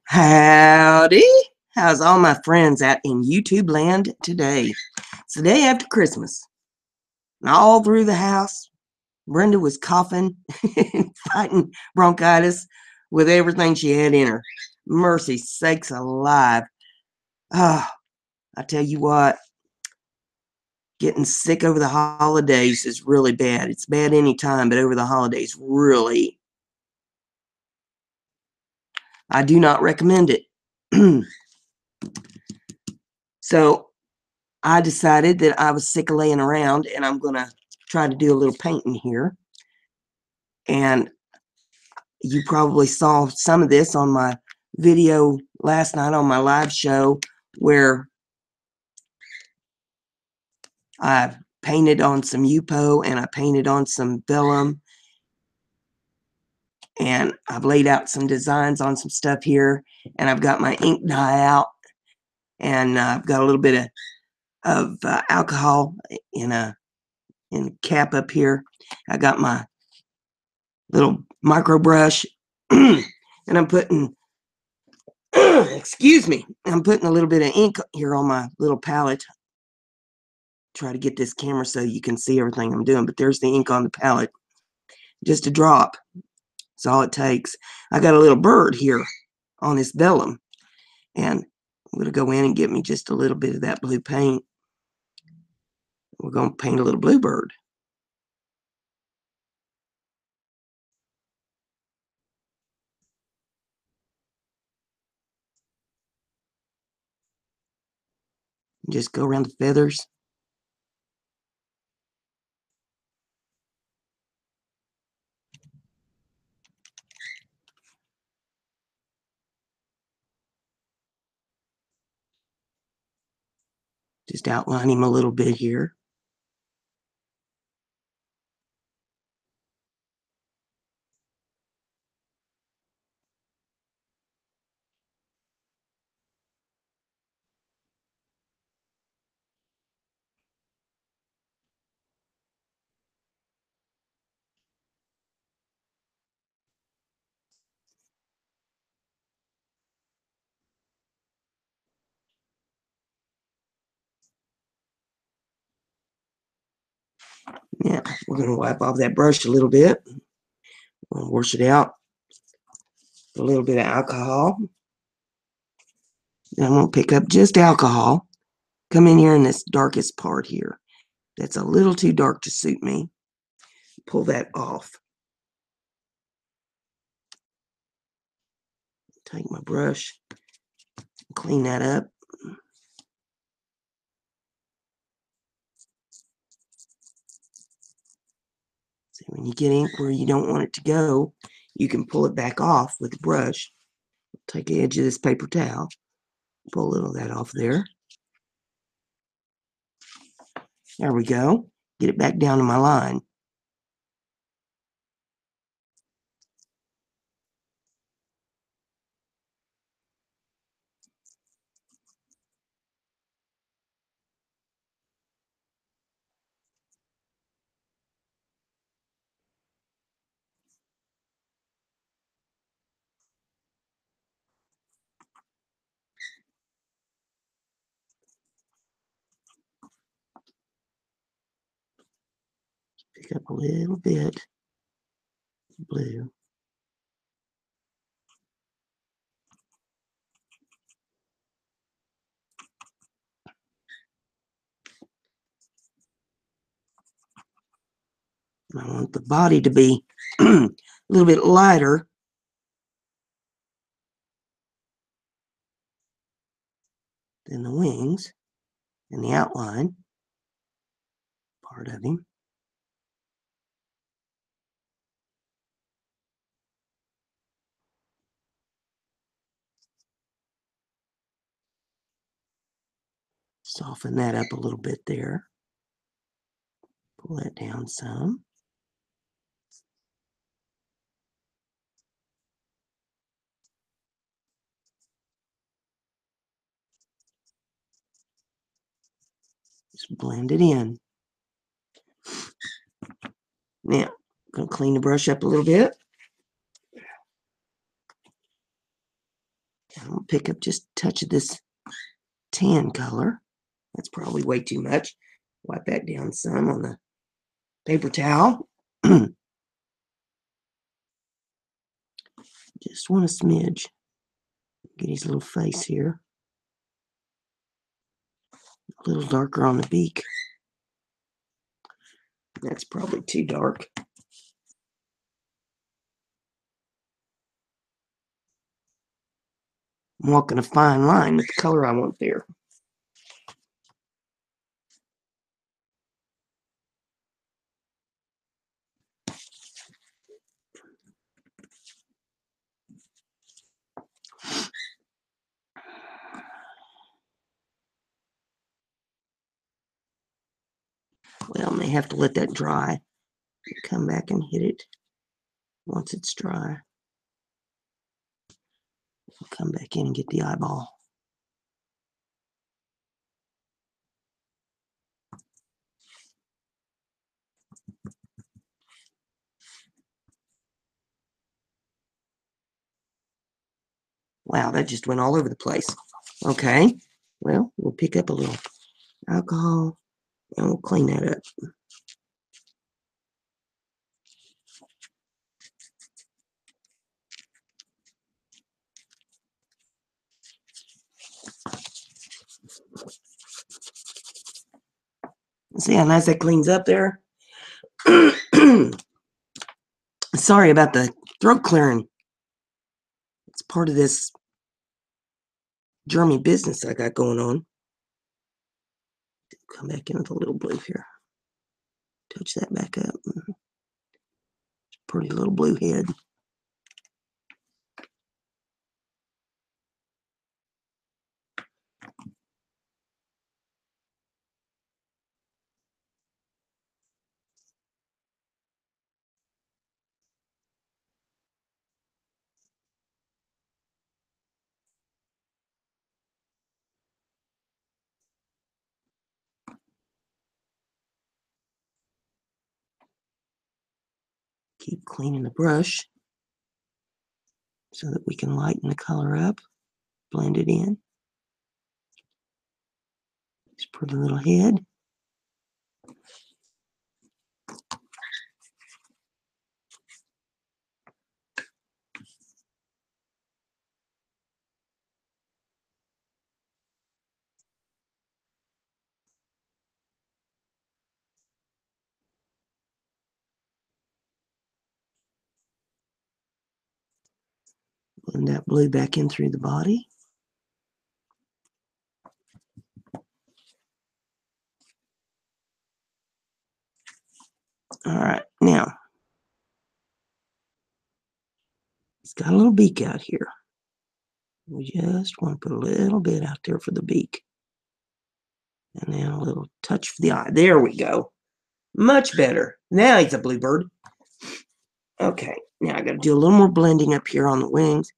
Howdy! How's all my friends out in YouTube land today? It's the day after Christmas, and all through the house, Brenda was coughing and fighting bronchitis with everything she had in her. Mercy sakes alive. Oh, I tell you what, getting sick over the holidays is really bad. It's bad any time, but over the holidays, really, I do not recommend it. So I decided that I was sick of laying around and I'm going to try to do a little painting here. And you probably saw some of this on my video last night on my live show where I painted on some Yupo and I painted on some Vellum. And I've laid out some designs on some stuff here. And I've got my ink dye out. And I've got a little bit of alcohol in a cap up here. I got my little micro brush and I'm putting excuse me, I'm putting a little bit of ink here on my little palette. Try to get this camera so you can see everything I'm doing, but there's the ink on the palette. Just a drop. That's all it takes. I got a little bird here on this vellum, and I'm going to go in and get me just a little bit of that blue paint. We're going to paint a little bluebird. Just go around the feathers. Just outline him a little bit here. Yeah, we're going to wipe off that brush a little bit. We'll wash it out. A little bit of alcohol. Then I'm going to pick up just alcohol. Come in here in this darkest part here. That's a little too dark to suit me. Pull that off. Take my brush, clean that up. See, when you get ink where you don't want it to go, you can pull it back off with the brush. Take the edge of this paper towel, pull a little of that off there. There we go. Get it back down to my line. Pick up a little bit of blue. And I want the body to be a little bit lighter than the wings and the outline part of him. Soften that up a little bit there. Pull that down some. Just blend it in. Now, I'm going to clean the brush up a little bit. I'm going to pick up just a touch of this tan color. That's probably way too much. Wipe that down some on the paper towel. Just want a smidge. Get his little face here. A little darker on the beak. That's probably too dark. I'm walking a fine line with the color I want there. Well, I may have to let that dry. Come back and hit it once it's dry. Come back in and get the eyeball. Wow, that just went all over the place. Okay, well, we'll pick up a little alcohol and we'll clean that up. See how nice that cleans up there? Sorry about the throat clearing. It's part of this germy business I got going on. Come back in with a little blue here. Touch that back up. Pretty little blue head. Keep cleaning the brush so that we can lighten the color up, blend it in. This pretty little head. Blend that blue back in through the body. All right, now, it's got a little beak out here. We just want to put a little bit out there for the beak. And then a little touch for the eye. There we go. Much better. Now he's a bluebird. Okay, now I got to do a little more blending up here on the wings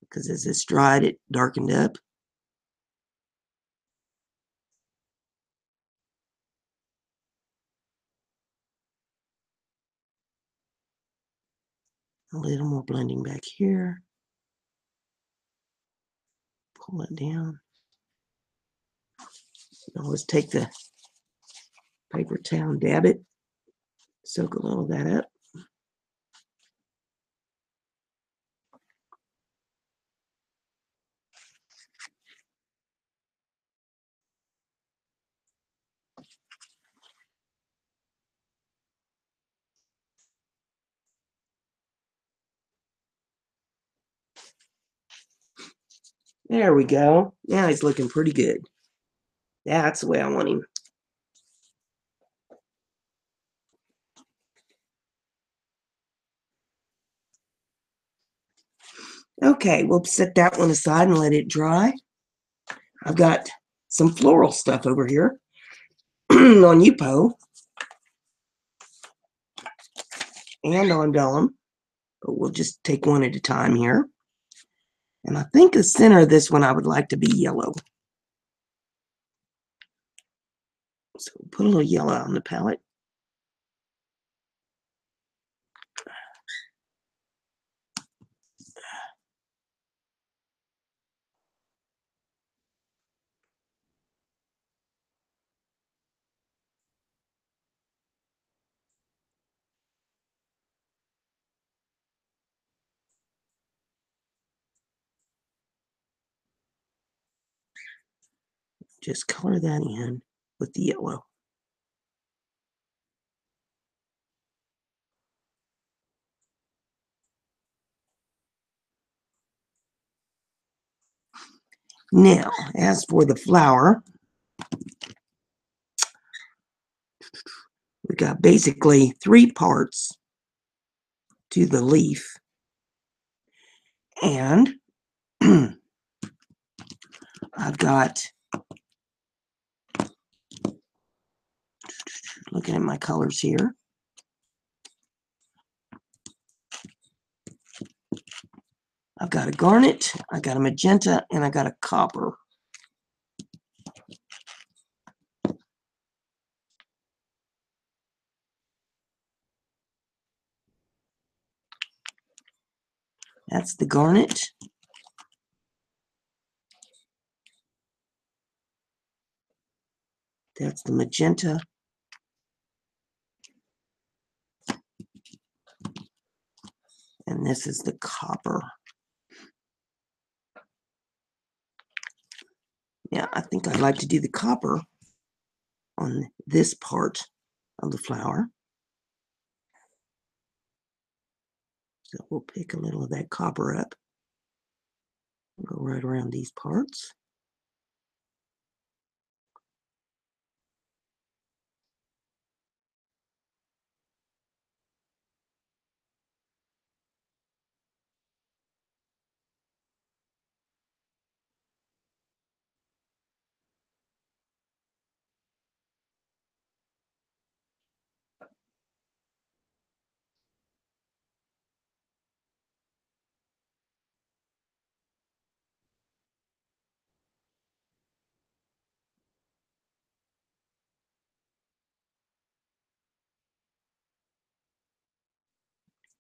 because as this dried, it darkened up. A little more blending back here. Pull it down. Now let's take the paper towel and dab it. Soak a little of that up. There we go. Now he's looking pretty good. That's the way I want him. Okay, we'll set that one aside and let it dry. I've got some floral stuff over here on Yupo and on Vellum, but we'll just take one at a time here. And I think the center of this one I would like to be yellow. So we'll put a little yellow on the palette. just color that in with the yellow. Now, as for the flower, we got basically 3 parts to the leaf. And I've got, looking at my colors here, I've got a garnet, I got a magenta, and I got a copper. That's the garnet. That's the magenta. And this is the copper. Yeah, I think I'd like to do the copper on this part of the flower. So we'll pick a little of that copper up. Go right around these parts.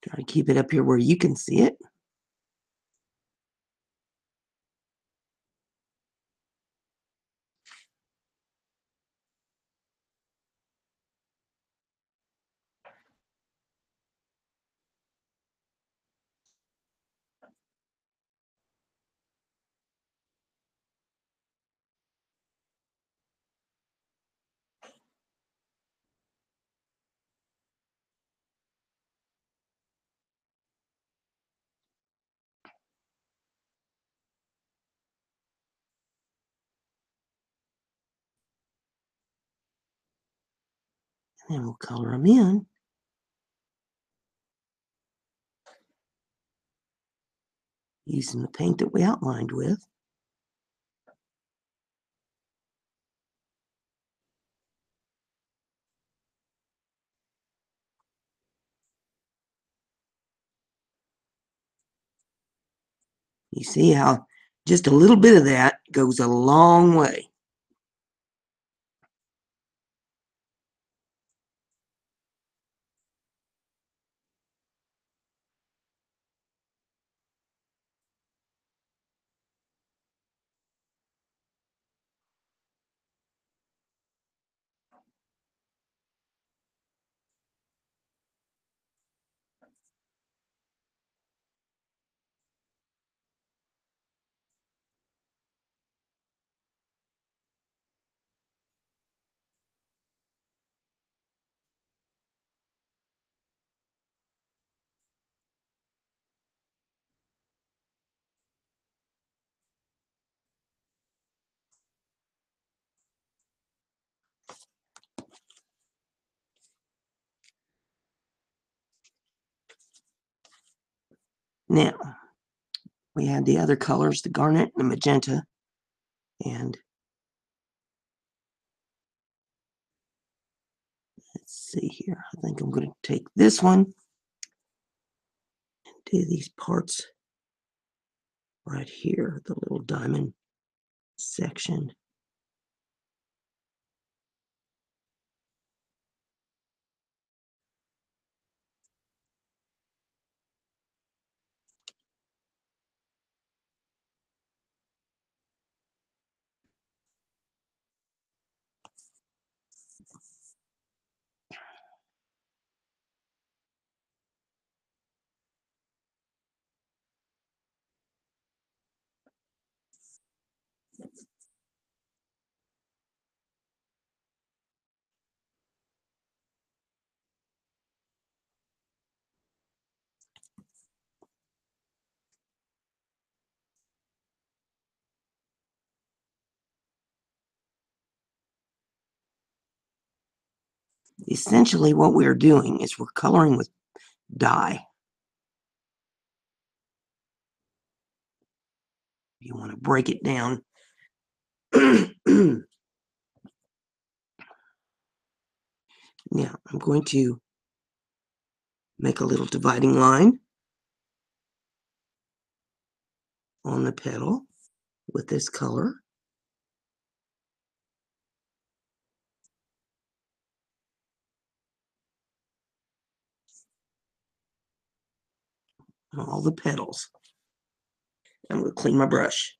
Try to keep it up here where you can see it. And then we'll color them in. Using the paint that we outlined with. You see how just a little bit of that goes a long way. Now, we had the other colors, the garnet and the magenta. And let's see here. I think I'm going to take this one and do these parts right here, the little diamond section. Essentially what we're doing is we're coloring with dye. You want to break it down. Now I'm going to make a little dividing line on the petal with this color. On all the petals. I'm going to clean my brush.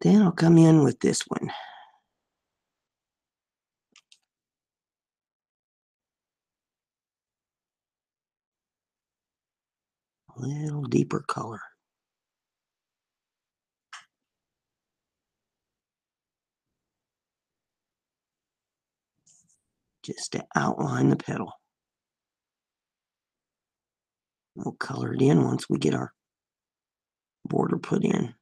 Then I'll come in with this one. A little deeper color. Just to outline the petal. We'll color it in once we get our border put in.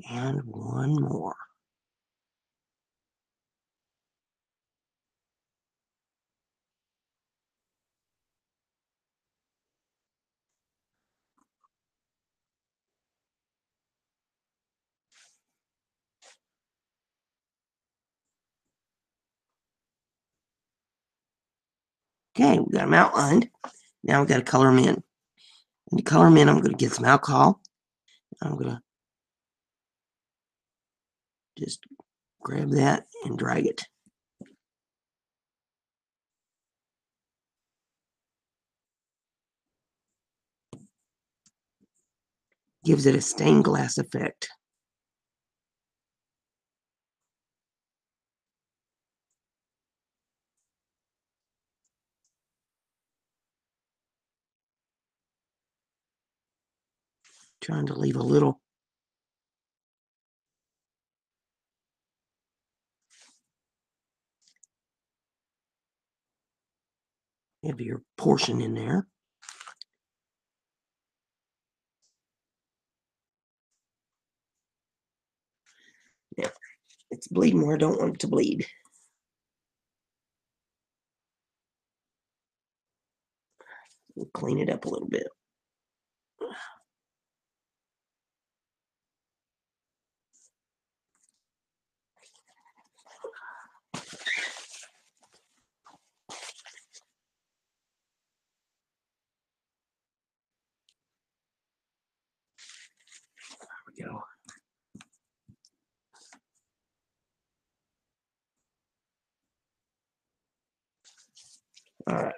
And one more. Okay, we got them outlined. Now we got to color them in. And to color them in, I'm going to get some alcohol. I'm going to just grab that and drag it. Gives it a stained glass effect. Trying to leave a little heavier portion in there. Yeah, it's bleeding where I don't want it to bleed. We'll clean it up a little bit. There we go. All right.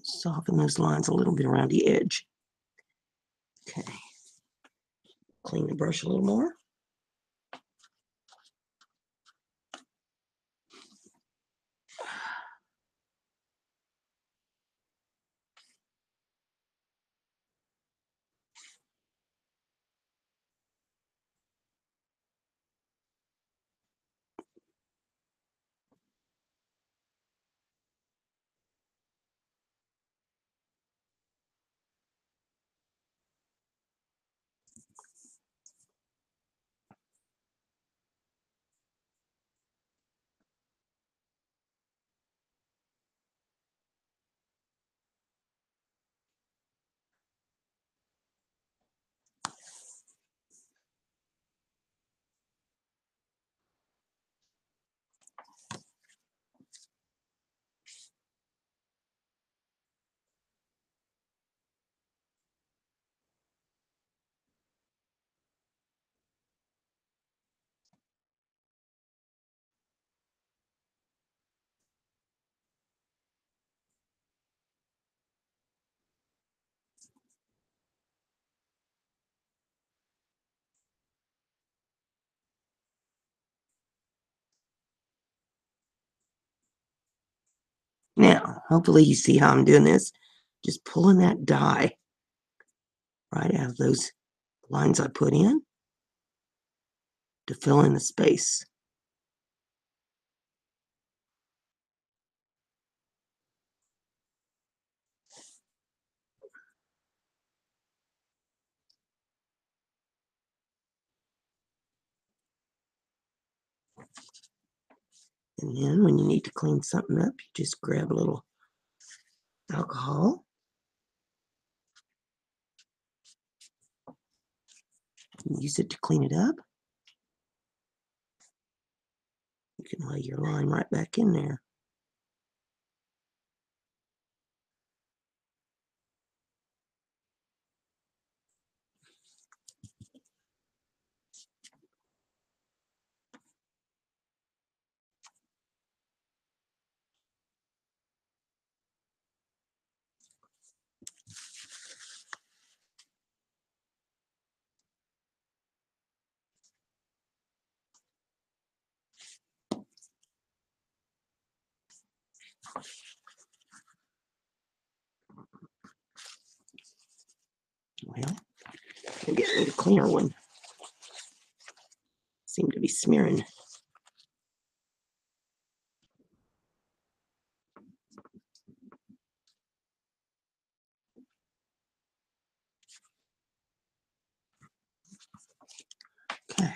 Soften those lines a little bit around the edge. Okay. Clean the brush a little more. Now, hopefully you see how I'm doing this. Just pulling that dye right out of those lines I put in to fill in the space. And then when you need to clean something up, you just grab a little alcohol, and use it to clean it up. You can lay your line right back in there. Well, we'll get me a cleaner one. Seem to be smearing. Okay.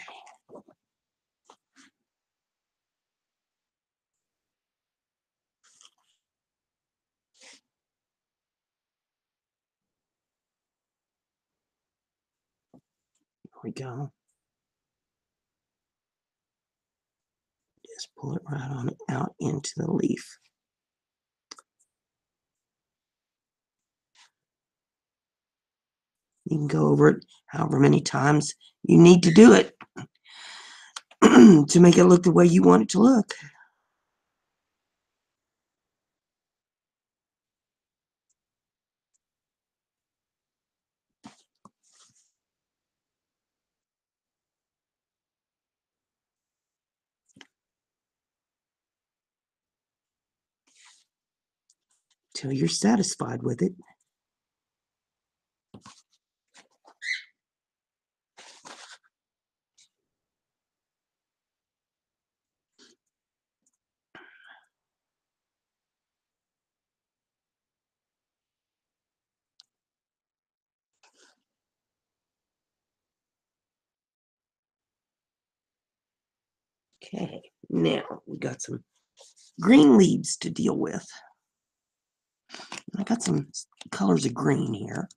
There we go. Just pull it right on out into the leaf. You can go over it however many times you need to do it to make it look the way you want it to look. Till you're satisfied with it. Okay, now we got some green leaves to deal with. I got some colors of green here.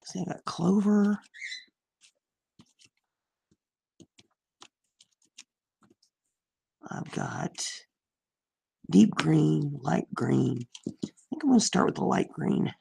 See, I got clover. I've got deep green, light green. I think I'm going to start with the light green.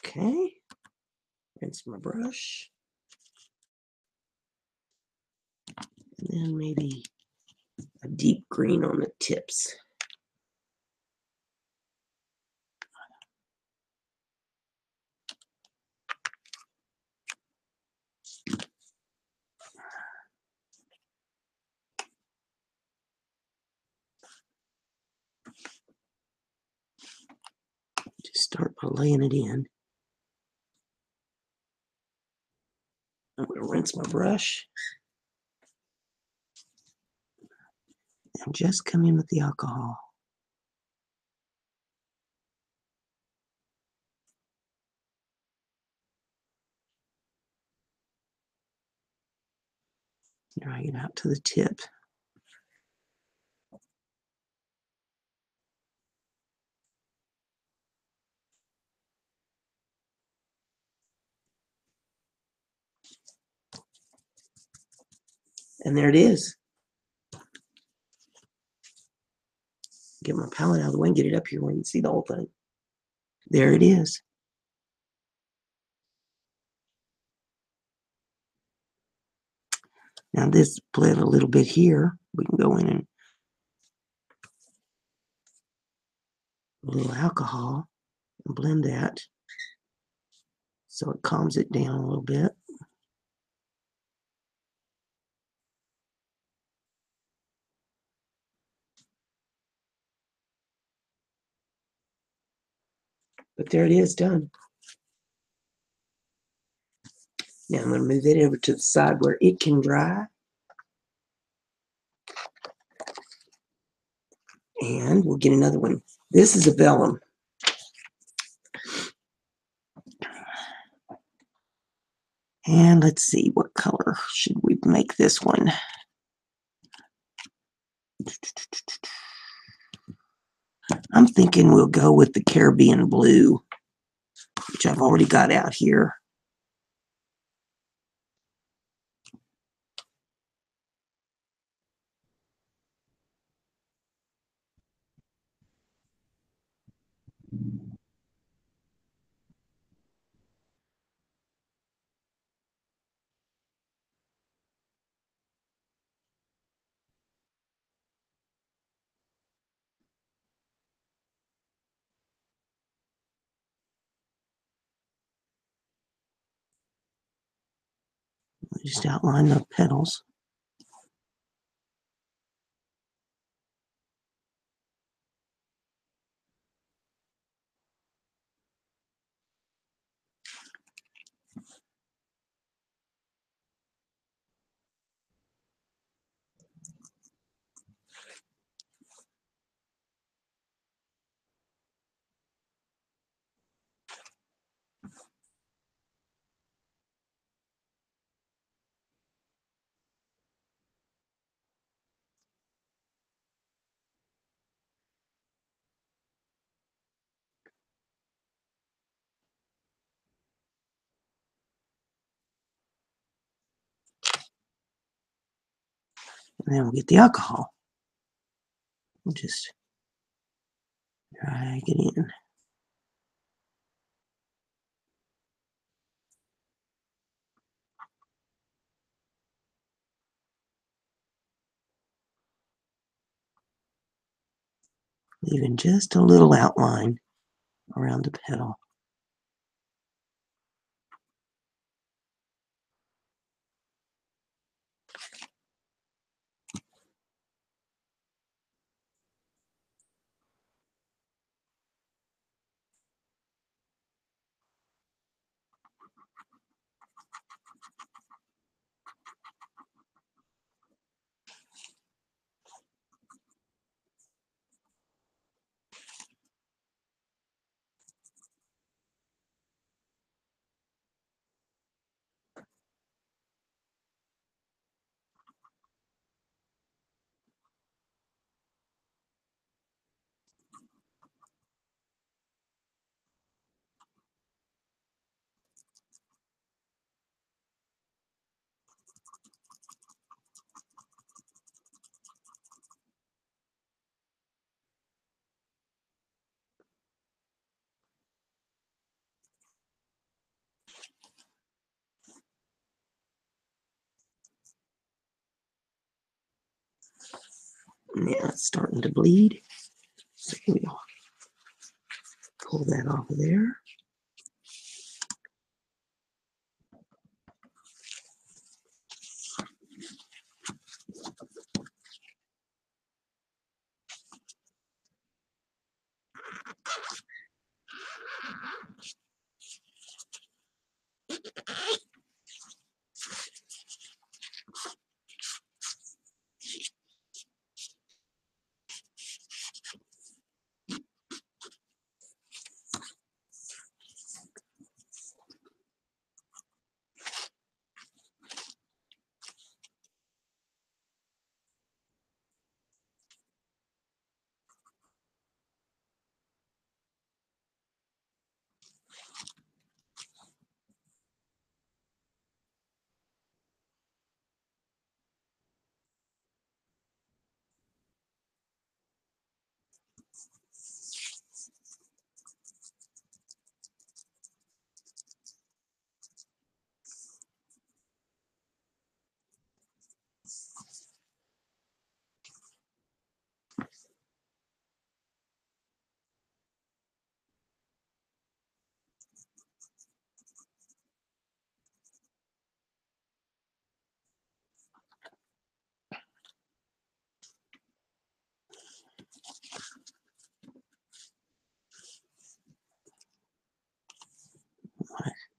Okay, rinse my brush. And then maybe a deep green on the tips. Just start by laying it in. I'm going to rinse my brush and just come in with the alcohol. Drag it out to the tip. And there it is. Get my palette out of the way and get it up here where you can see the whole thing. There it is. Now this bled a little bit here. We can go in and a little alcohol and blend that so it calms it down a little bit. But there it is, done. Now I'm going to move it over to the side where it can dry. And we'll get another one. This is a vellum. And let's see, what color should we make this one? I'm thinking we'll go with the Caribbean blue, which I've already got out here. Just outline the petals. And then we'll get the alcohol. We'll just drag it in. leaving just a little outline around the petal. Now it's starting to bleed, so we'll pull that off of there.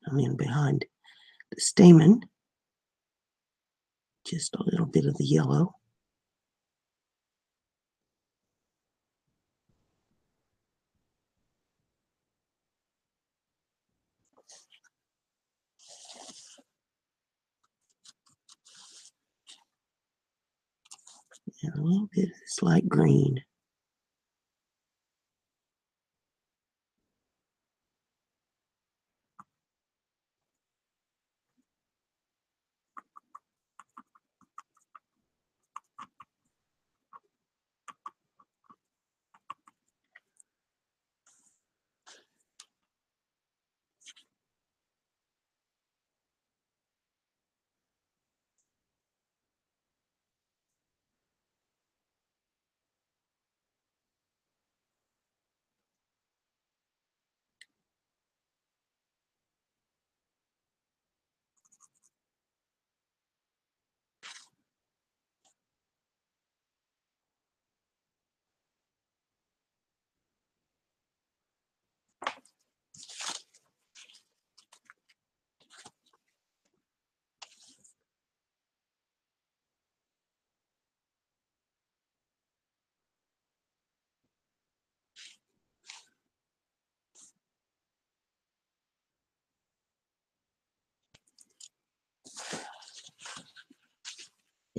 I'm in behind the stamen, just a little bit of the yellow. And a little bit of this light green.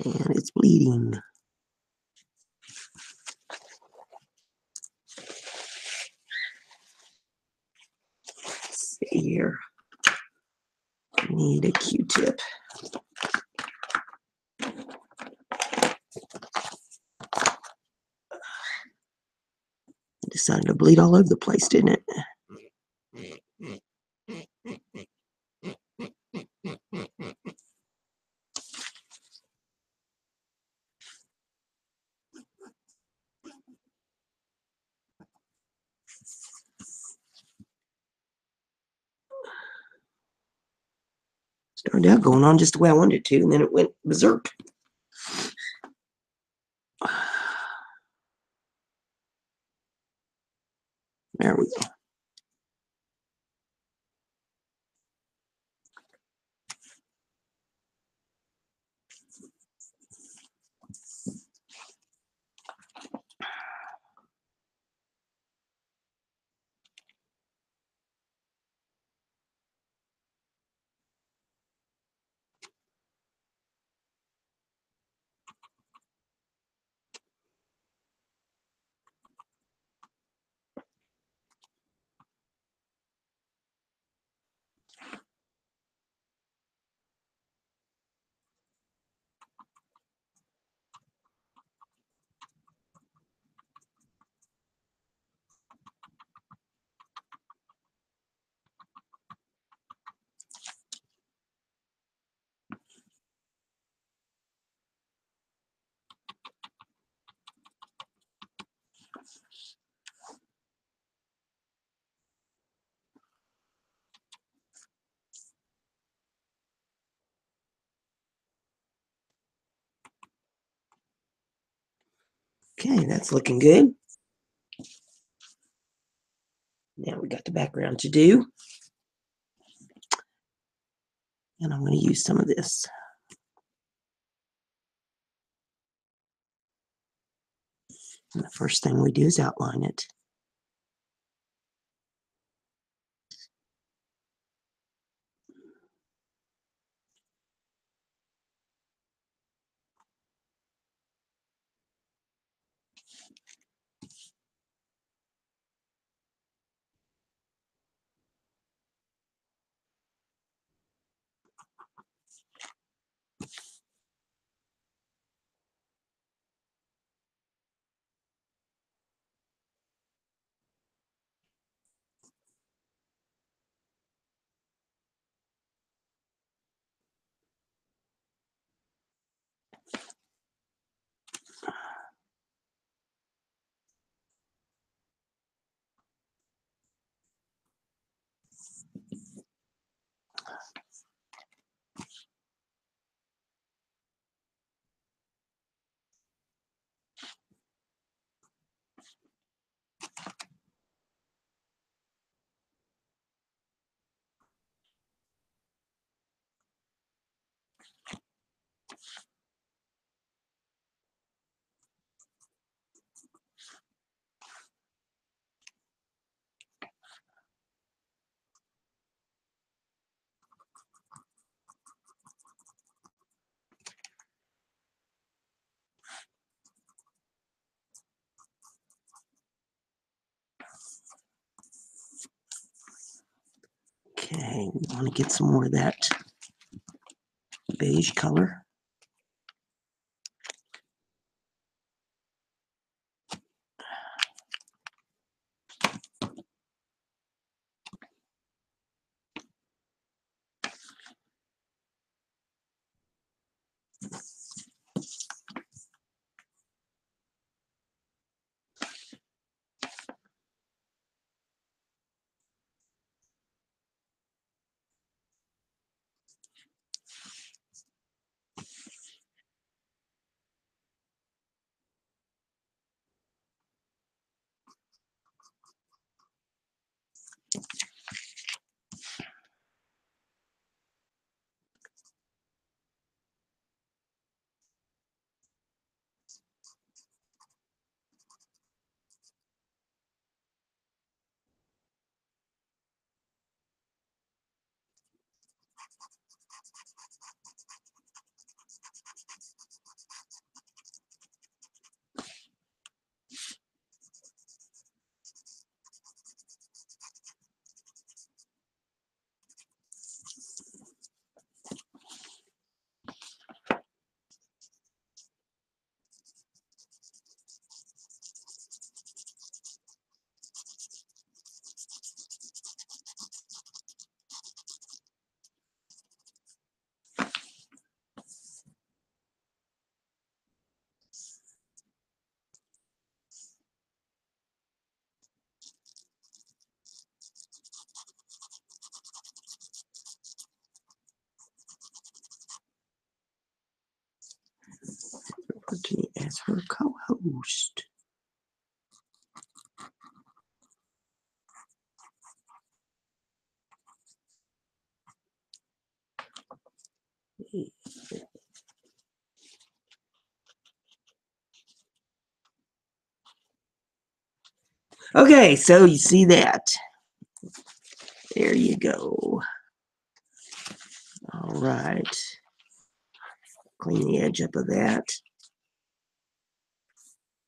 And it's bleeding. Let's see here. I need a Q-tip. It decided to bleed all over the place, didn't it? Started out going on just the way I wanted it to, and then it went berserk. There we go. Okay, that's looking good. Now we got the background to do. And I'm going to use some of this. And the first thing we do is outline it. Okay, we want to get some more of that beige color. me as her co-host. Okay, so you see that. There you go. All right. Clean the edge up of that.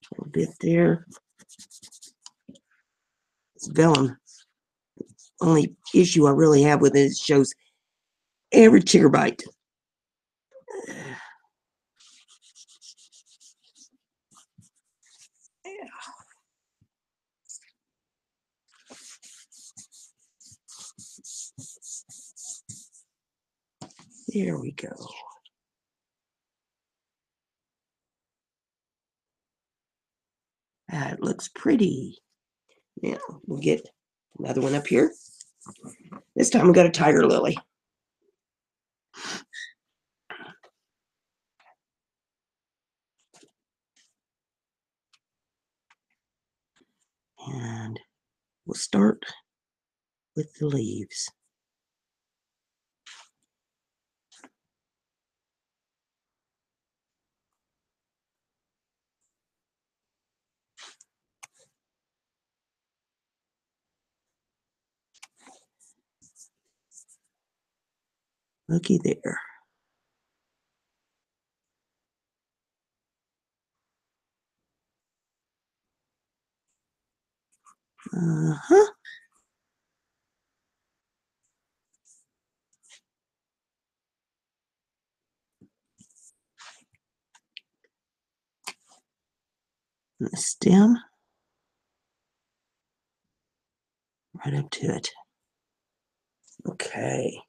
A little bit there. It's vellum. Only issue I really have with it is it shows every ticker bite. There we go. That looks pretty. Now we'll get another one up here. This time we got a tiger lily. And we'll start with the leaves. Looky there. Uh-huh. And the stem right up to it. Okay.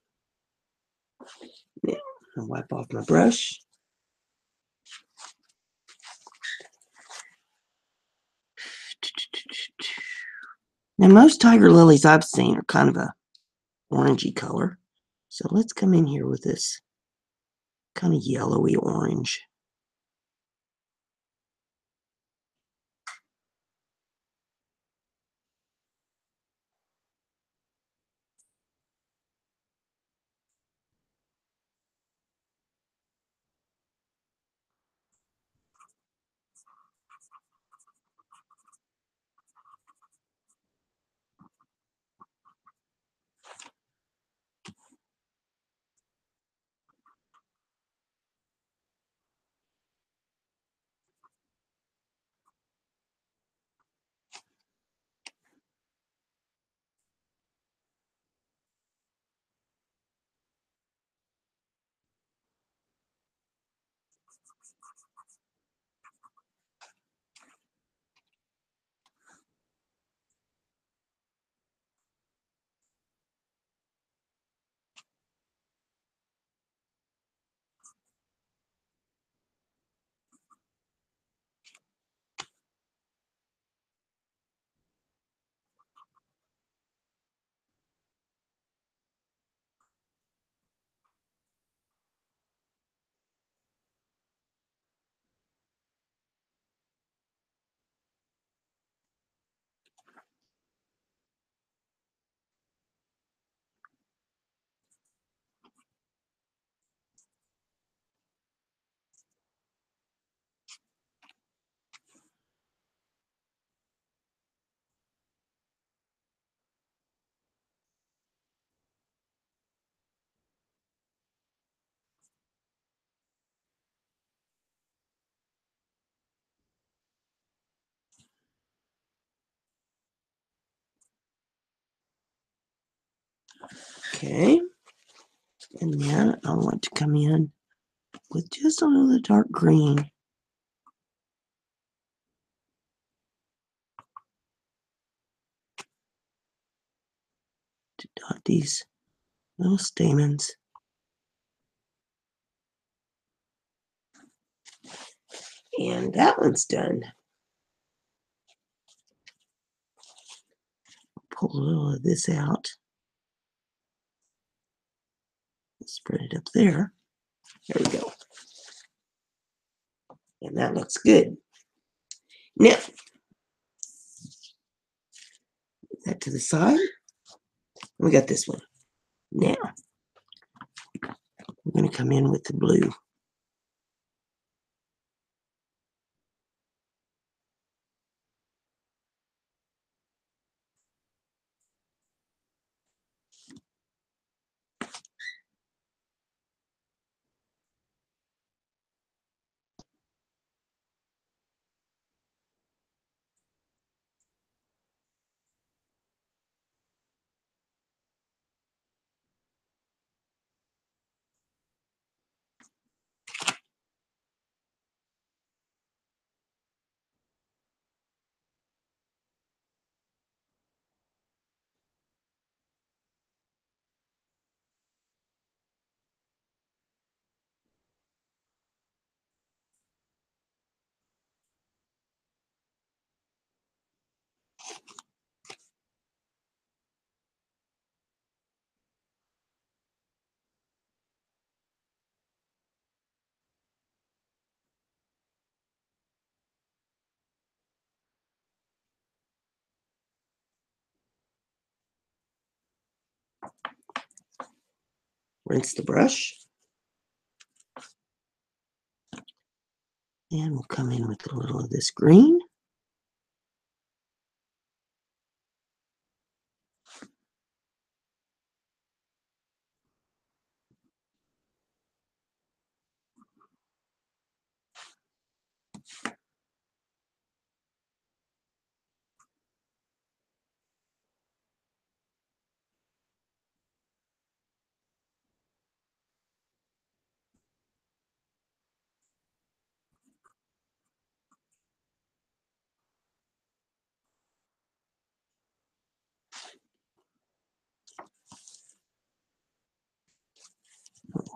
Now I'll wipe off my brush. Now most tiger lilies I've seen are kind of a orangey color. So let's come in here with this kind of yellowy orange. Okay. And then I want to come in with just a little dark green. To dot these little stamens. And that one's done. Pull a little of this out. Spread it up there. There we go. And that looks good. Now, put that to the side. We got this one. Now, we're going to come in with the blue. Rinse the brush. And we'll come in with a little of this green.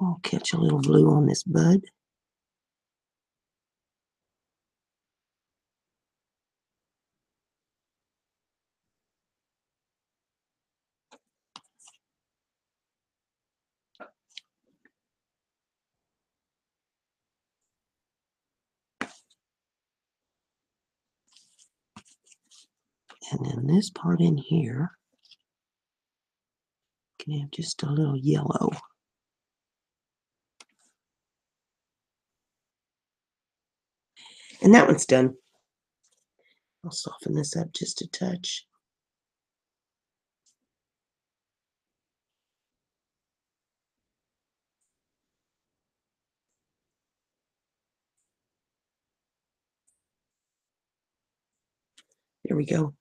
We'll catch a little blue on this bud. And then this part in here can have just a little yellow. And that one's done. I'll soften this up just a touch. There we go.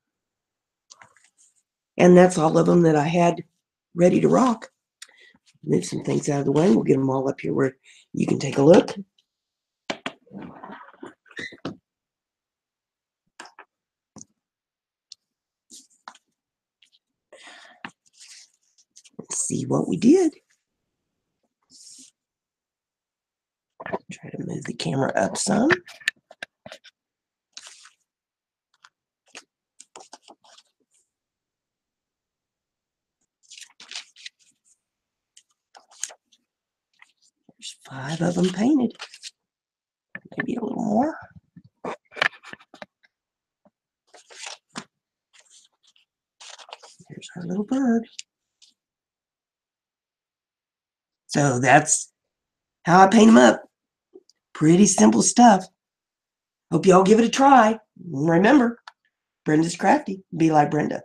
And that's all of them that I had ready to rock. Move some things out of the way. We'll get them all up here where you can take a look. Let's see what we did. Try to move the camera up some. There's 5 of them painted. Maybe a little more. There's our little bird. So that's how I paint them up. Pretty simple stuff. Hope y'all give it a try. Remember, Brenda's crafty. Be like Brenda.